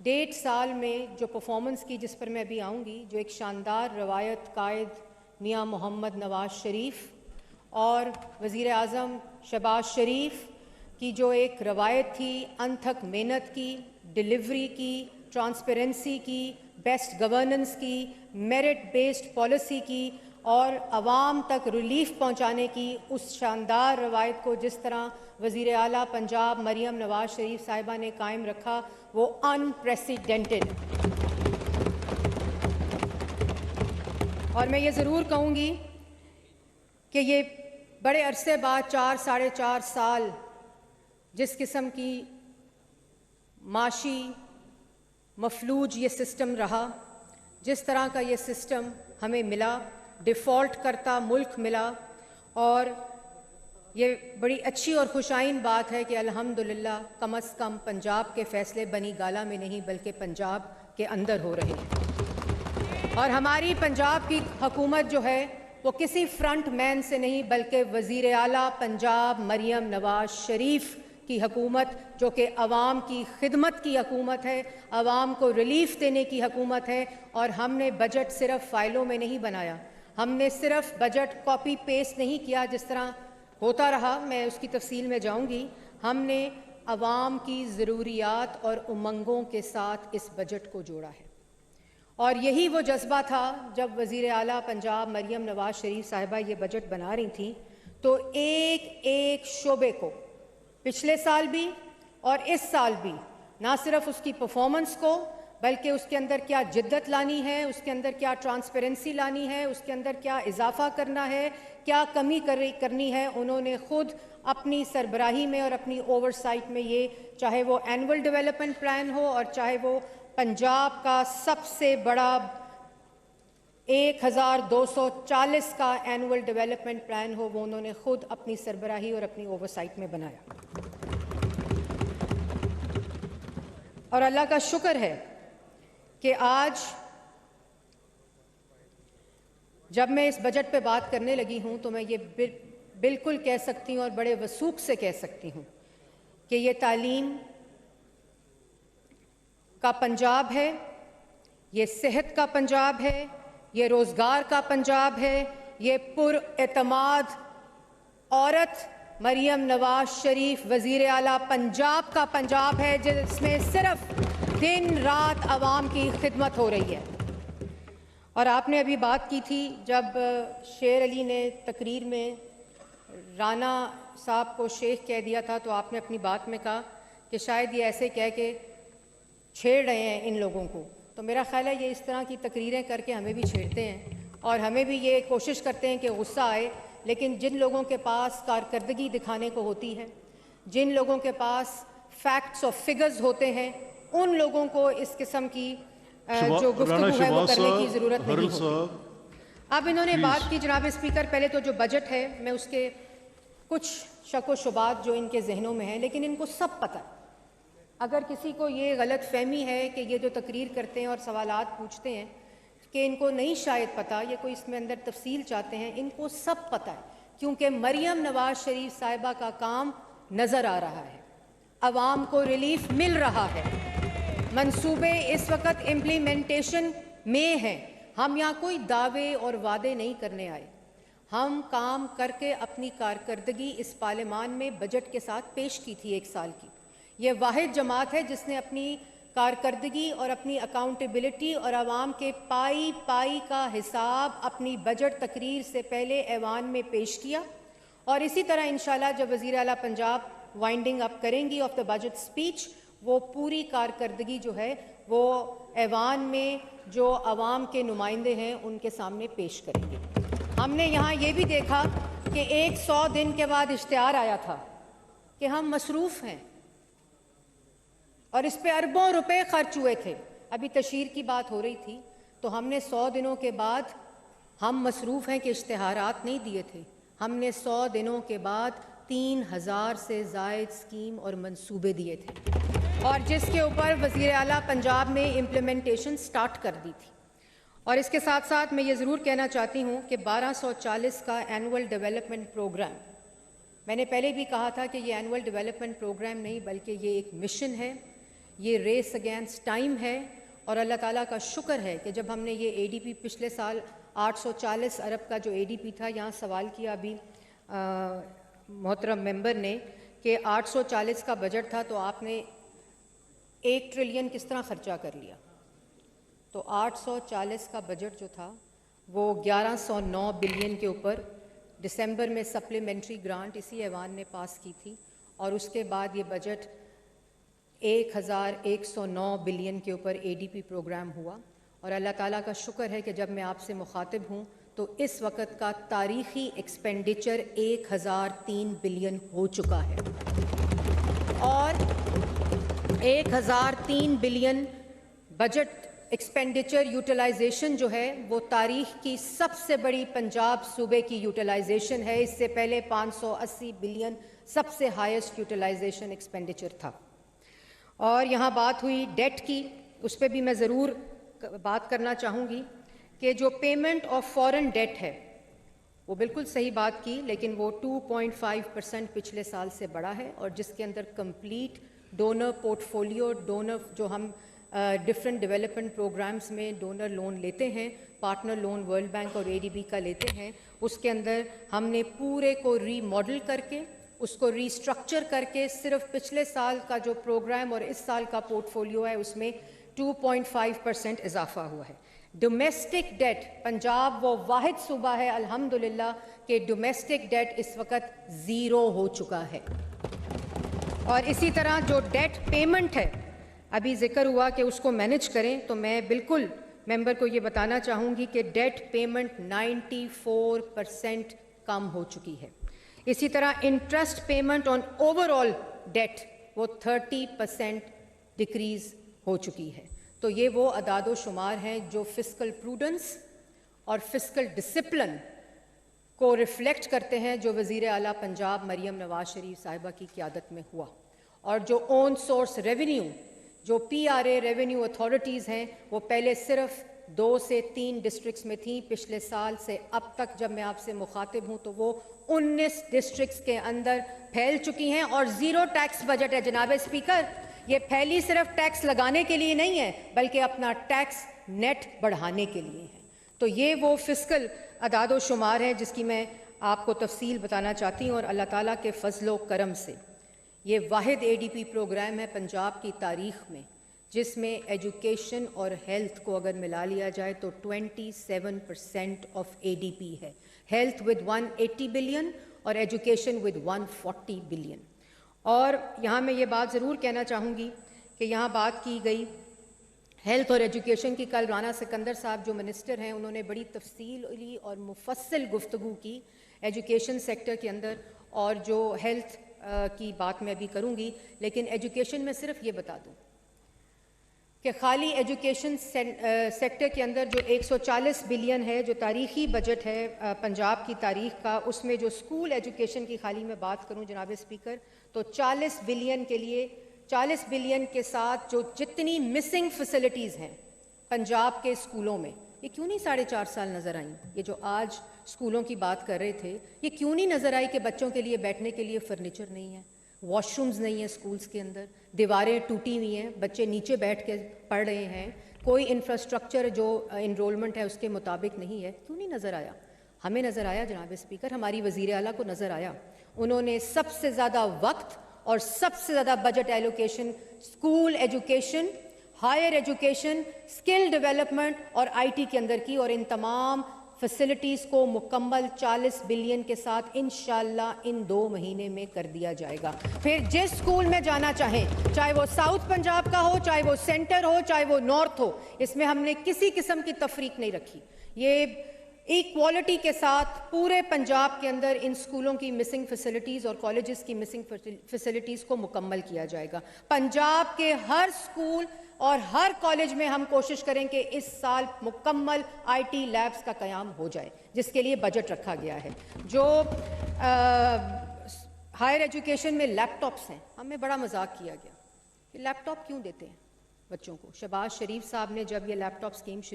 1.5 साल में जो परफॉर्मेंस की, जिस पर मैं अभी आऊँगी, जो एक शानदार रवायत कायद मियाँ मोहम्मद नवाज़ शरीफ और वज़ीर आज़म शहबाज शरीफ की जो एक रवायत थी, अनथक मेहनत की, डिलीवरी की, ट्रांसपेरेंसी की, बेस्ट गवर्नेंस की, मेरिट बेस्ड पॉलिसी की और आवाम तक रिलीफ पहुंचाने की, उस शानदार रवायत को जिस तरह वज़ीर आला पंजाब मरियम नवाज़ शरीफ साहिबा ने कायम रखा, वो अनप्रेसिडेंटेड। और मैं ये ज़रूर कहूँगी कि ये बड़े अरसे बाद 4-4.5 साल जिस किस्म की माशी मफलूज ये सिस्टम रहा, जिस तरह का ये सिस्टम हमें मिला, डिफ़ॉल्ट करता मुल्क मिला, और ये बड़ी अच्छी और खुशाइन बात है कि अल्हम्दुलिल्लाह कम अज़ कम पंजाब के फ़ैसले बनी गाला में नहीं बल्कि पंजाब के अंदर हो रहे हैं। और हमारी पंजाब की हुकूमत जो है वो किसी फ्रंट मैन से नहीं बल्कि वज़ीर आला पंजाब मरियम नवाज़ शरीफ की हुकूमत, जो कि अवाम की खिदमत की हुकूमत है, अवाम को रिलीफ देने की हुकूमत है। और हमने बजट सिर्फ फाइलों में नहीं बनाया, हमने सिर्फ बजट कॉपी पेस्ट नहीं किया जिस तरह होता रहा, मैं उसकी तफसील में जाऊंगी। हमने अवाम की ज़रूरियात और उमंगों के साथ इस बजट को जोड़ा है। और यही वो जज्बा था जब वज़ीर आला पंजाब मरियम नवाज़ शरीफ साहिबा ये बजट बना रही थी, तो एक एक शोबे को पिछले साल भी और इस साल भी, ना सिर्फ उसकी परफॉर्मेंस को बल्कि उसके अंदर क्या जिद्दत लानी है, उसके अंदर क्या ट्रांसपेरेंसी लानी है, उसके अंदर क्या इजाफा करना है, क्या कमी करनी है, उन्होंने खुद अपनी सरबराही में और अपनी ओवरसाइट में, ये चाहे वो एनुअल डेवलपमेंट प्लान हो और चाहे वो पंजाब का सबसे बड़ा 1240 का एनुअल डेवलपमेंट प्लान हो, वो उन्होंने खुद अपनी सरबराही और अपनी ओवरसाइट में बनाया। और अल्लाह का शुक्र है कि आज जब मैं इस बजट पे बात करने लगी हूं तो मैं ये बिल्कुल कह सकती हूं और बड़े वसूख से कह सकती हूं कि ये तालीम का पंजाब है, ये सेहत का पंजाब है, ये रोज़गार का पंजाब है, ये पुरएतमाद औरत मरियम नवाज़ शरीफ वज़ीर आला पंजाब का पंजाब है, जिसमें सिर्फ दिन रात आवाम की खिदमत हो रही है। और आपने अभी बात की थी जब शेर अली ने तकरीर में राना साहब को शेख कह दिया था, तो आपने अपनी बात में कहा कि शायद ये ऐसे कह के छेड़ रहे हैं इन लोगों को। तो मेरा ख्याल है ये इस तरह की तकरीरें करके हमें भी छेड़ते हैं और हमें भी ये कोशिश करते हैं कि गुस्सा आए, लेकिन जिन लोगों के पास कारकर्दगी दिखाने को होती है, जिन लोगों के पास फैक्ट्स और फिगर्स होते हैं, उन लोगों को इस किस्म की जो गुफ्तगू है वो करने की ज़रूरत नहीं होती। अब इन्होंने बात की, जनाब स्पीकर, पहले तो जो बजट है मैं उसके कुछ शक व शुबात जो इनके जहनों में है, लेकिन इनको सब पता है। अगर किसी को ये गलत फहमी है कि ये जो तकरीर करते हैं और सवालात पूछते हैं कि इनको नहीं शायद पता, ये कोई इसमें अंदर तफसील चाहते हैं, इनको सब पता है, क्योंकि मरियम नवाज़ शरीफ साहिबा का काम नज़र आ रहा है, अवाम को रिलीफ मिल रहा है, मंसूबे इस वक्त इम्प्लीमेंटेशन में हैं। हम यहाँ कोई दावे और वादे नहीं करने आए, हम काम करके अपनी कारकर्दगी इस पार्लियामान में बजट के साथ पेश की थी 1 साल की। ये वाहिद जमात है जिसने अपनी कारकर्दगी और अपनी अकाउंटेबिलिटी और आवाम के पाई पाई का हिसाब अपनी बजट तकरीर से पहले ऐवान में पेश किया। और इसी तरह इंशाल्लाह जब वज़ीर आला पंजाब वाइंडिंग अप करेंगी ऑफ द बजट स्पीच, वो पूरी कारकर्दगी जो है वो ऐवान में जो आवाम के नुमाइंदे हैं उनके सामने पेश करेंगे। हमने यहाँ ये भी देखा कि 100 दिन के बाद इश्तिहार आया था कि हम मसरूफ़ हैं और इस पे अरबों रुपए खर्च हुए थे। अभी तशहीर की बात हो रही थी, तो हमने 100 दिनों के बाद, हम मसरूफ़ हैं कि इश्तिहारात नहीं दिए थे, हमने 100 दिनों के बाद 3000 से ज़ायद स्कीम और मंसूबे दिए थे और जिसके ऊपर वज़ीर आला पंजाब ने इम्प्लीमेंटेशन स्टार्ट कर दी थी। और इसके साथ साथ मैं ये ज़रूर कहना चाहती हूँ कि 1240 का एनुअल डेवलपमेंट प्रोग्राम, मैंने पहले भी कहा था कि ये एनुअल डेवलपमेंट प्रोग्राम नहीं बल्कि ये एक मिशन है, ये रेस अगेंस्ट टाइम है और अल्लाह ताला का शुक्र है कि जब हमने ये एडीपी पिछले साल 840 अरब का जो एडीपी था, यहाँ सवाल किया अभी मोहतरम मेंबर ने कि 840 का बजट था तो आपने 1 ट्रिलियन किस तरह खर्चा कर लिया। तो 840 का बजट जो था वो 1109 बिलियन के ऊपर दिसंबर में सप्लीमेंट्री ग्रांट इसी ऐवान ने पास की थी और उसके बाद ये बजट 1109 बिलियन के ऊपर एडीपी प्रोग्राम हुआ। और अल्लाह ताला का शुक्र है कि जब मैं आपसे मुखातिब हूँ तो इस वक्त का तारीख़ी एक्सपेंडिचर 1003 बिलियन हो चुका है और 1003 बिलियन बजट एक्सपेंडिचर यूटिलाइजेशन जो है वो तारीख़ की सबसे बड़ी पंजाब सूबे की यूटिलाइजेशन है। इससे पहले 580 बिलियन सबसे हाईएस्ट यूटिलाइजेशन एक्सपेंडिचर था। और यहाँ बात हुई डेट की, उस पर भी मैं ज़रूर बात करना चाहूँगी कि जो पेमेंट ऑफ फॉरेन डेट है वो बिल्कुल सही बात की, लेकिन वो 2.5% पिछले साल से बढ़ा है और जिसके अंदर कंप्लीट डोनर पोर्टफोलियो, डोनर जो हम डिफरेंट डेवलपमेंट प्रोग्राम्स में डोनर लोन लेते हैं, पार्टनर लोन वर्ल्ड बैंक और एडीबी का लेते हैं, उसके अंदर हमने पूरे को रीमॉडल करके उसको रीस्ट्रक्चर करके सिर्फ पिछले साल का जो प्रोग्राम और इस साल का पोर्टफोलियो है उसमें 2.5% इजाफा हुआ है। डोमेस्टिक डेट, पंजाब वो वाहिद सूबा है अल्हम्दुलिल्लाह कि डोमेस्टिक डेट इस वक्त ज़ीरो हो चुका है। और इसी तरह जो डेट पेमेंट है, अभी जिक्र हुआ कि उसको मैनेज करें, तो मैं बिल्कुल मेंबर को ये बताना चाहूँगी कि डेट पेमेंट 94% कम हो चुकी है। इसी तरह interest payment on overall debt वो 30% डिक्रीज़ हो चुकी है। तो ये वो अदादो शुमार हैं जो फिस्कल प्रूडेंस और फिस्कल डिसिप्लिन को रिफ्लेक्ट करते हैं जो वज़ीर आला पंजाब मरियम नवाज शरीफ साहिबा की क़यादत में हुआ। और जो ओन सोर्स रेवेन्यू, जो पीआरए रेवेन्यू अथॉरिटीज़ हैं, वो पहले सिर्फ 2 से 3 डिस्ट्रिक्ट्स में थी। पिछले साल से अब तक जब मैं आपसे मुखातिब हूँ तो वो 19 डिस्ट्रिक्ट्स के अंदर फैल चुकी हैं और ज़ीरो टैक्स बजट है। जनाब स्पीकर, ये फैली सिर्फ टैक्स लगाने के लिए नहीं है बल्कि अपना टैक्स नेट बढ़ाने के लिए है। तो ये वो फिस्कल अदादो शुमार है जिसकी मैं आपको तफसील बताना चाहती हूँ। और अल्लाह ताला के फजलो करम से ये वाहिद एडीपी प्रोग्राम है पंजाब की तारीख़ में जिसमें एजुकेशन और हेल्थ को अगर मिला लिया जाए तो 27% ऑफ एडीपी है। हेल्थ विद 180 बिलियन और एजुकेशन विद 140 बिलियन। और यहाँ मैं ये बात ज़रूर कहना चाहूँगी कि यहाँ बात की गई हेल्थ और एजुकेशन की। कल राना सिकंदर साहब जो मिनिस्टर हैं उन्होंने बड़ी तफसीली और मुफस्सल गुफ्तगू की एजुकेशन सेक्टर के अंदर, और जो हेल्थ की बात मैं भी करूँगी, लेकिन एजुकेशन में सिर्फ ये बता दूँ कि खाली एजुकेशन सेक्टर के अंदर जो 140 बिलियन है जो तारीख़ी बजट है पंजाब की तारीख़ का, उसमें जो स्कूल एजुकेशन की खाली मैं बात करूं जनाब स्पीकर तो 40 बिलियन के लिए 40 बिलियन के साथ जो जितनी मिसिंग फैसिलिटीज़ हैं पंजाब के स्कूलों में, ये क्यों नहीं 4.5 साल नज़र आई? ये जो आज स्कूलों की बात कर रहे थे, ये क्यों नहीं नज़र आई कि बच्चों के लिए बैठने के लिए फर्नीचर नहीं है, वॉशरूम्स नहीं है स्कूल्स के अंदर, दीवारें टूटी हुई हैं, बच्चे नीचे बैठ के पढ़ रहे हैं, कोई इंफ्रास्ट्रक्चर जो इनरोलमेंट है उसके मुताबिक नहीं है? क्यों नहीं नज़र आया? हमें नज़र आया जनाब स्पीकर, हमारी वज़ीर आला को नज़र आया। उन्होंने सबसे ज़्यादा वक्त और सबसे ज़्यादा budget allocation school education, higher education, skill development और आईटी के अंदर की, और इन तमाम फैसिलिटीज़ को मुकम्मल 40 बिलियन के साथ इंशाअल्लाह इन 2 महीने में कर दिया जाएगा। फिर जिस स्कूल में जाना चाहें, चाहे वो साउथ पंजाब का हो, चाहे वो सेंटर हो, चाहे वो नॉर्थ हो, इसमें हमने किसी किस्म की तफरीक नहीं रखी। ये इक्वालिटी के साथ पूरे पंजाब के अंदर इन स्कूलों की मिसिंग फैसिलिटीज़ और कॉलेजेस की मिसिंग फैसिलिटीज़ को मुकम्मल किया जाएगा। पंजाब के हर स्कूल और हर कॉलेज में हम कोशिश करें कि इस साल मुकम्मल आईटी लैब्स का क़याम हो जाए, जिसके लिए बजट रखा गया है। जो हायर एजुकेशन में लैपटॉप्स हैं, हमें बड़ा मजाक किया गया कि लैपटॉप क्यों देते हैं बच्चों को। शहबाज शरीफ साहब ने जब ये लैपटॉप स्कीम शुरू